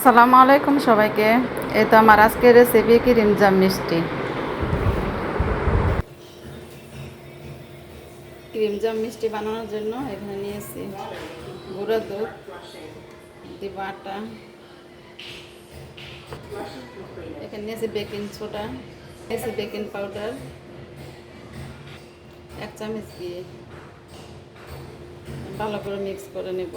আসসালামু আলাইকুম সবাইকে। এই তো আমার আজকের রেসিপি ক্রিম জাম মিষ্টি। ক্রিম জাম মিষ্টি বানানোর জন্য এখানে নিয়েছি গুঁড়া দুধ, দিব আটা, এখানে নিয়েছি বেকিং সোডা, নিয়েছি বেকিং পাউডার 1 চামচ দিয়ে ভালো করে মিক্স করে নেব।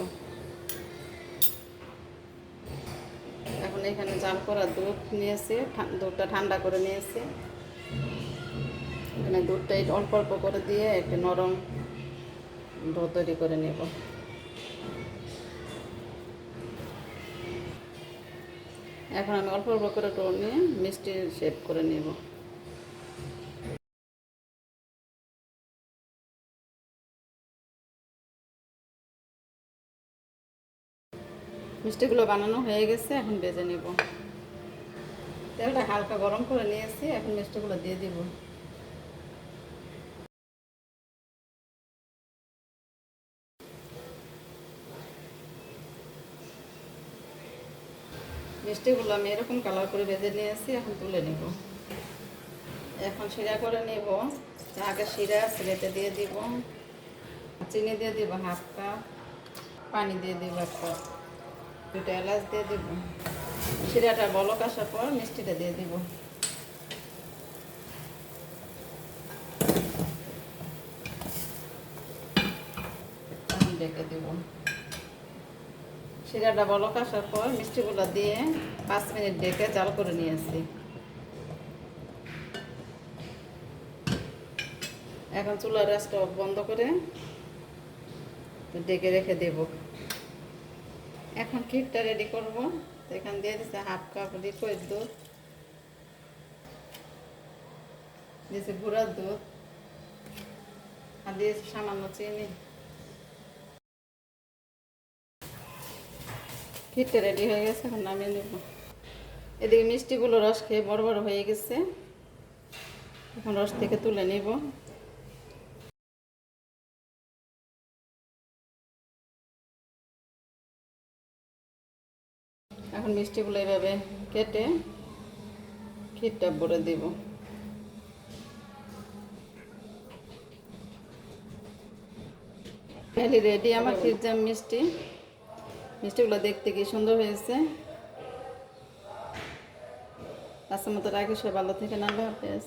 এখন এখানে জাল করা দুধ নিয়েছি, দুধটা ঠান্ডা করে নিয়েছি। এখানে দুধটা অল্প অল্প করে দিয়ে একটা নরম ডো তৈরি করে নেব। এখন আমি অল্প অল্প করে ডো নিয়ে মিষ্টি শেপ করে নেব। মিষ্টিগুলো বানানো হয়ে গেছে, এখন ভেজে নেব। তেলটা হালকা গরম করে নিয়েছি, এখন মিষ্টিগুলো দিয়ে দিব। মিষ্টিগুলো আমি এরকম কালার করে ভেজে নিয়েছি, এখন তুলে নেব। এখন শিরা করে নেব। আগে শিরা সিলেটে দিয়ে দিব, চিনি দিয়ে দিব 1/2 কাপ, পানি দিয়ে দিব 1 কাপ, 2টা এলাচ দিয়ে দিব। শিরাটা বলক আসার পর মিষ্টিটা দিয়ে দিব। ডেকে দিব। শিরাটা বলক আসার পর মিষ্টিগুলো দিয়ে 5 মিনিট ডেকে জাল করে নিয়েছি। এখন চুলার গ্যাসটা বন্ধ করে ডেকে রেখে দেব। এখন ক্ষীরটা রেডি করব। তো এখানে দিয়ে দিচ্ছে 1/2 কাপ লিকুইড দুধ, দিয়েছি গুঁড়ার দুধ, আর দিয়েছি সামান্য চিনি। ক্ষীরটা রেডি হয়ে গেছে, এখন নামিয়ে নেব। এদিকে মিষ্টিগুলো রস খেয়ে বড় বড় হয়ে গেছে, এখন রস থেকে তুলে নেব। এখন মিষ্টিগুলো এভাবে কেটে ক্ষীরটা ভরে দেব। তাহলে রেডি আমার ক্ষীর জাম মিষ্টি। মিষ্টিগুলো দেখতে কি সুন্দর হয়েছে। আজকের মতো রাখি, সবাই ভালো থেকে, আল্লাহ হাফেজ।